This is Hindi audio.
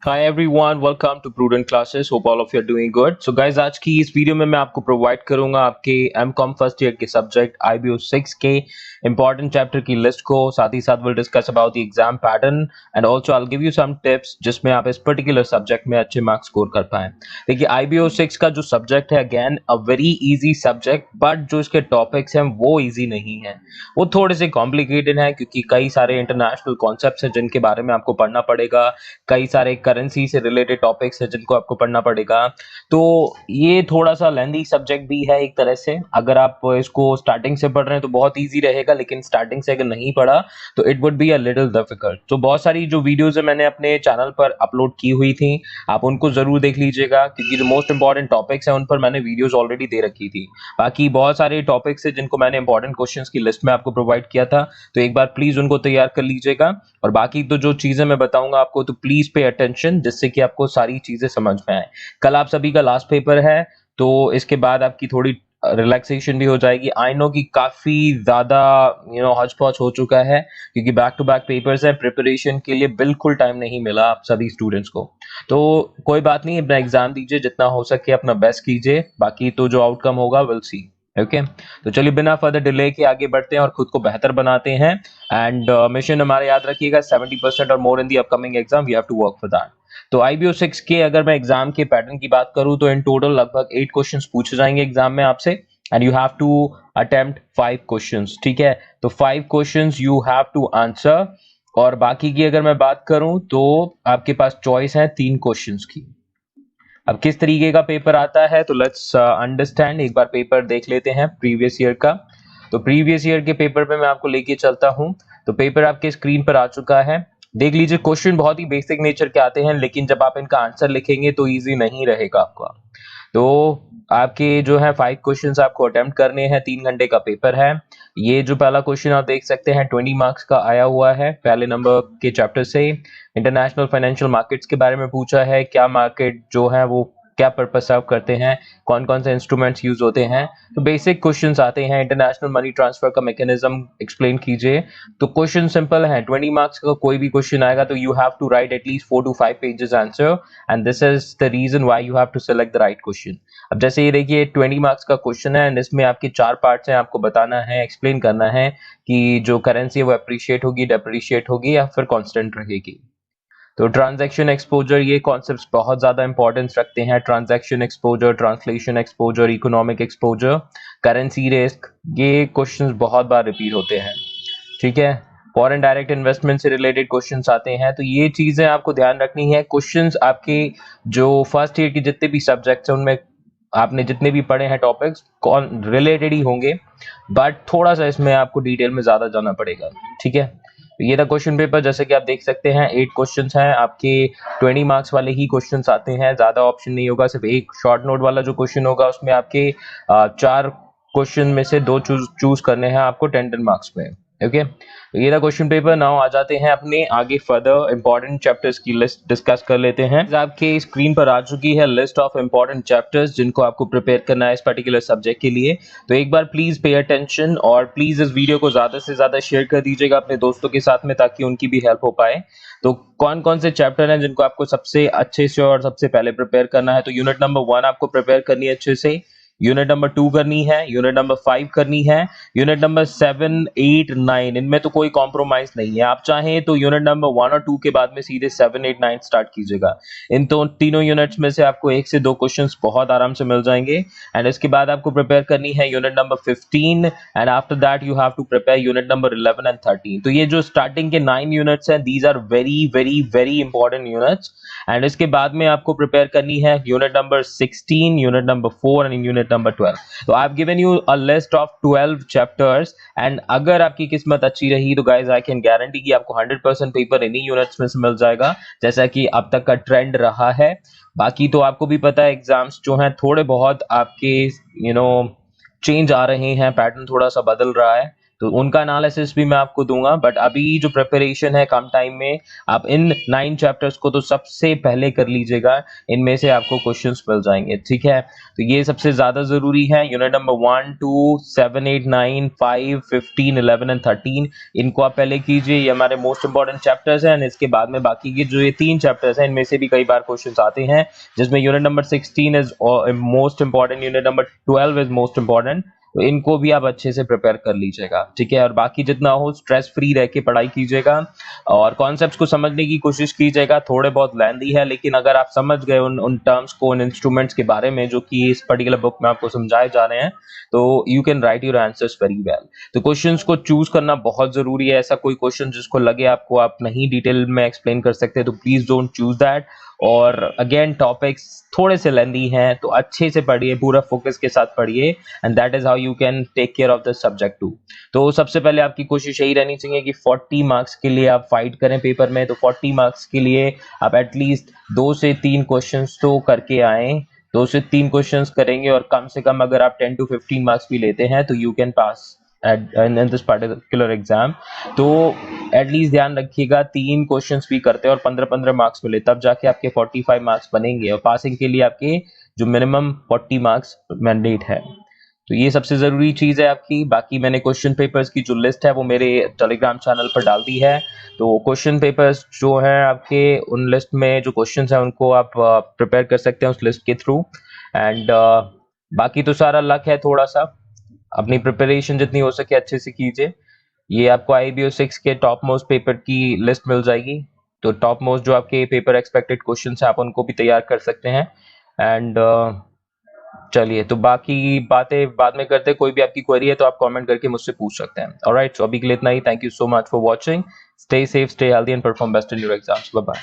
Hi everyone, welcome to Prudent Classes. Hope all of you are doing good. So guys, आज की इस वीडियो में मैं आपको प्रोवाइड करूंगा आपके एमकॉम फर्स्ट ईयर के सब्जेक्ट IBO 6 के इंपॉर्टेंट चैप्टर की लिस्ट को। साथ ही साथ will discuss about the exam pattern and also I will give you some tips जिसमें आप इस पर्टिकुलर सब्जेक्ट में अच्छे मार्क्स स्कोर कर पाएं। देखिए IBO 6 का जो सब्जेक्ट है again a very easy subject, but जो इसके टॉपिक्स हैं वो इजी नहीं है, वो थोड़े से कॉम्प्लिकेटेड हैं क्योंकि कई सारे इंटरनेशनल कॉन्सेप्ट्स हैं जिनके बारे में आपको पढ़ना पड़ेगा, कई सारे करेंसी से रिलेटेड टॉपिक्स है जिनको आपको पढ़ना पड़ेगा। तो ये थोड़ा सा लेंथी सब्जेक्ट भी है एक तरह से। अगर आप इसको स्टार्टिंग से पढ़ रहे हैं तो बहुत इजी रहेगा, लेकिन स्टार्टिंग से अगर नहीं पढ़ा तो it would be a little difficult. तो बहुत सारी जो वीडियोस है मैंने अपने चैनल पर अपलोड की हुई थी, आप उनको जरूर देख लीजिएगा क्योंकि जो मोस्ट इंपॉर्टेंट टॉपिक्स हैं उन पर मैंने वीडियोस ऑलरेडी दे रखी थी। बाकी बहुत सारे टॉपिक्स है जिनको मैंने इंपॉर्टेंट क्वेश्चंस की लिस्ट में आपको प्रोवाइड किया था, तो एक बार प्लीज उनको तैयार कर लीजिएगा। और बाकी तो जो चीजें मैं बताऊंगा आपको तो प्लीज पे अटेंशन, जिससे कि आपको सारी चीजें समझ में आए। कल आप सभी का लास्ट पेपर है, तो इसके बाद आपकी थोड़ी रिलैक्सेशन भी हो जाएगी। आई नो कि काफी ज्यादा हौच पौच हो चुका है क्योंकि बैक टू बैक पेपर्स हैं, प्रिपरेशन के लिए बिल्कुल टाइम नहीं मिला आप सभी स्टूडेंट्स को। तो कोई बात नहीं, अपना एग्जाम दीजिए, जितना हो सके अपना बेस्ट कीजिए, बाकी तो जो आउटकम होगा विल सी। ओके तो चलिए बिना फर्दर डिले के आगे बढ़ते हैं और खुद को बेहतर बनाते हैं। एंड मिशन हमारे याद रखिएगा 70% और more in the upcoming exam, we have to work for that. तो IBO 6 के अगर मैं एग्जाम के पैटर्न की बात करूं तो इन टोटल लगभग 8 क्वेश्चंस पूछे जाएंगे एग्जाम में आपसे, and you have to attempt 5 questions. ठीक है, तो 5 questions you have to answer. और बाकी की अगर मैं बात करूं तो आपके पास चॉइस है 3 क्वेश्चंस की। अब किस तरीके का पेपर आता है तो लेट्स अंडरस्टैंड, एक बार पेपर देख लेते हैं प्रीवियस ईयर का। तो प्रीवियस ईयर के पेपर पे मैं आपको लेके चलता हूं। तो पेपर आपके स्क्रीन पर आ चुका है, देख लीजिए। क्वेश्चन बहुत ही बेसिक नेचर के आते हैं, लेकिन जब आप इनका आंसर लिखेंगे तो इजी नहीं रहेगा आपका। तो आपके जो है 5 क्वेश्चंस आपको अटेम्प्ट करने हैं, 3 घंटे का पेपर है। ये जो पहला क्वेश्चन आप देख सकते हैं 20 मार्क्स का आया हुआ है, पहले नंबर के चैप्टर से। इंटरनेशनल फाइनेंशियल मार्केट्स के बारे में पूछा है, क्या मार्केट जो है वो क्या पर्पस सर्व करते हैं, कौन कौन से इंस्ट्रूमेंट्स यूज होते हैं। तो बेसिक क्वेश्चंस आते हैं। इंटरनेशनल मनी ट्रांसफर का मैकेनिज्म एक्सप्लेन कीजिए। तो क्वेश्चन सिंपल है, 20 मार्क्स का कोई भी क्वेश्चन आएगा तो you have to write at least 4 to 5 pages answer, and this is the reason why you have to select the right question. अब जैसे ये देखिए 20 मार्क्स का क्वेश्चन है एंड इसमें आपके 4 पार्ट्स हैं, आपको बताना है, एक्सप्लेन करना है कि जो करेंसी है वो अप्रिशिएट होगी, डेप्रिशिएट होगी या फिर कांस्टेंट रहेगी। तो ट्रांजैक्शन एक्सपोजर, ये कॉन्सेप्ट्स बहुत ज्यादा इंपॉर्टेंस रखते हैं। Transaction exposure, translation exposure, economic exposure, currency risk, ये क्वेश्चंस बहुत बार रिपीट होते हैं। ठीक है, फॉरेन डायरेक्ट इन्वेस्टमेंट से रिलेटेड क्वेश्चंस आते हैं, तो ये चीजें आपको ध्यान रखनी है। क्वेश्चंस आपके जो फर्स्ट ईयर के जितने भी सब्जेक्ट्स हैं उनमें आपने जितने भी पढ़े हैं टॉपिक्स कौन रिलेटेड ही होंगे, बट थोड़ा सा इसमें आपको डिटेल में ज्यादा जाना पड़ेगा। ठीक है, तो ये था क्वेश्चन पेपर। जैसे कि आप देख सकते हैं 8 क्वेश्चंस हैं आपके, 20 मार्क्स वाले ही क्वेश्चंस आते हैं, ज्यादा ऑप्शन नहीं होगा। सिर्फ एक शॉर्ट नोट वाला जो क्वेश्चन होगा उसमें आपके 4 क्वेश्चन में से 2 चूज करने हैं आपको 10 मार्क्स में। ओके, तो ये था क्वेश्चन पेपर। नाउ आ जाते हैं अपने आगे फर्दर इंपॉर्टेंट चैप्टर्स की लिस्ट डिस्कस कर लेते हैं। आपके स्क्रीन पर आ चुकी है लिस्ट ऑफ इंपॉर्टेंट चैप्टर्स जिनको आपको प्रिपेयर करना है इस पर्टिकुलर सब्जेक्ट के लिए। तो एक बार प्लीज पे अटेंशन और प्लीज इस वीडियो को ज्यादा से ज्यादा शेयर कर दीजिएगा अपने दोस्तों के साथ में, ताकि उनकी भी हेल्प हो पाए। तो कौन कौन से चैप्टर हैं जिनको आपको सबसे अच्छे से और सबसे पहले प्रिपेयर करना है, तो यूनिट नंबर 1 आपको प्रिपेयर करनी है अच्छे से, यूनिट नंबर 2 करनी है, यूनिट नंबर 5 करनी है, यूनिट नंबर 7, 8, 9 इनमें तो कोई कॉम्प्रोमाइज नहीं है। आप चाहें तो यूनिट नंबर 1 और 2 के बाद में सीधे 7, 8, 9 स्टार्ट कीजिएगा। इन तो तीनों यूनिट्स में से आपको 1 से 2 क्वेश्चंस बहुत आराम से मिल जाएंगे। एंड इसके बाद आपको प्रिपेयर करनी है unit number 15, and after that you have to prepare unit number 11 and 13। तो ये जो स्टार्टिंग के 9 यूनिट्स हैं, these are very very very important units. And इसके बाद में आपको प्रिपेयर करनी है unit number 16, unit number 4 and unit number 12। तो I have given you a list of 12 chapters, and अगर आपकी किस्मत अच्छी रही तो गाइस आई कैन गारंटी कि आपको 100% पेपर इन्हीं यूनिट्स में से मिल जाएगा, जैसा कि अब तक का ट्रेंड रहा है। बाकी तो आपको भी पता है एग्जाम्स जो हैं थोड़े बहुत आपके चेंज आ रहे हैं, पैटर्न थोड़ा सा बदल रहा है। तो उनका एनालिसिस भी मैं आपको दूंगा। बट अभी जो प्रिपरेशन है कम टाइम में, आप इन 9 चैप्टर्स को तो सबसे पहले कर लीजिएगा, इनमें से आपको क्वेश्चंस मिल जाएंगे, ठीक है। तो ये सबसे ज्यादा जरूरी है। यूनिट नंबर 1, 2, 7, 8, 9, 5, 15, 11 एंड 13, इनको आप पहले कीजिए, ये हमारे मोस्ट इंपॉर्टेंट चैप्टर्स हैं। इसके बाद में बाकी के जो ये 3 चैप्टर्स हैं, इनमें से भी कई बार क्वेश्चंस आते हैं, जिसमें unit number 16 is most important, unit number 12 is most important. तो इनको भी आप अच्छे से प्रिपेयर कर लीजिएगा, ठीक है। और बाकी जितना हो स्ट्रेस फ्री रह के पढ़ाई कीजिएगा और कॉन्सेप्ट्स को समझने की कोशिश कीजिएगा। थोड़े बहुत लेंथी है, लेकिन अगर आप समझ गए उन टर्म्स को, उन इंस्ट्रूमेंट्स के बारे में जो कि इस पर्टिकुलर बुक में आपको समझाए जा रहे हैं, तो you can write your answers very well. तो क्वेश्चंस को चूज करना बहुत जरूरी है। ऐसा कोई क्वेश्चन जिसको लगे आपको आप नहीं डिटेल में एक्सप्लेन कर सकते, तो प्लीज डोंट चूज दैट। और अगेन टॉपिक्स थोड़े से लेंथी हैं, तो अच्छे से पढ़िए, पूरा फोकस के साथ पढ़िए, and that is how you can take care of the subject too. तो सबसे पहले आपकी कोशिश यही रहनी चाहिए कि 40 मार्क्स के लिए आप फाइट करें पेपर में। तो 40 मार्क्स के लिए आप एटलीस्ट 2 से 3 क्वेश्चंस तो करके आए। 2 से 3 क्वेश्चंस करेंगे और कम से कम अगर आप 10 to 15 मार्क्स भी लेते हैं तो you can pass in this particular exam. तो एटलीस्ट ध्यान रखिएगा 3 क्वेश्चंस भी करते हैं और 15-15 मार्क्स मिले, तब जाके आपके 45 मार्क्स बनेंगे और पासिंग के लिए आपके जो मिनिमम 40 मार्क्स मैंडेट है। तो ये सबसे जरूरी चीज है आपकी। बाकी मैंने क्वेश्चन पेपर्स की जो लिस्ट है वो मेरे टेलीग्राम चैनल पर डाल दी है। तो क्वेश्चन पेपर्स जो हैं आपके, उन लिस्ट में जो क्वेश्चंस हैं उनको आप प्रिपेयर कर सकते हैं उस लिस्ट के थ्रू। एंड बाकी तो सारा लक है, थोड़ा सा अपनी प्रिपरेशन जितनी हो सके अच्छे से कीजिए। ये आपको IBO 6 के टॉप मोस्ट पेपर की लिस्ट मिल जाएगी। तो टॉप मोस्ट जो आपके पेपर एक्सपेक्टेड क्वेश्चंस हैं आप उनको भी तैयार कर सकते हैं। एंड चलिए, तो बाकी बातें बाद में करते हैं। कोई भी आपकी क्वेरी है तो आप कमेंट करके मुझसे पूछ सकते हैं। ऑलराइट, सो अभी के लिए इतना ही। Thank you so much for watching. Stay safe, stay healthy and perform best in your exams. Bye bye.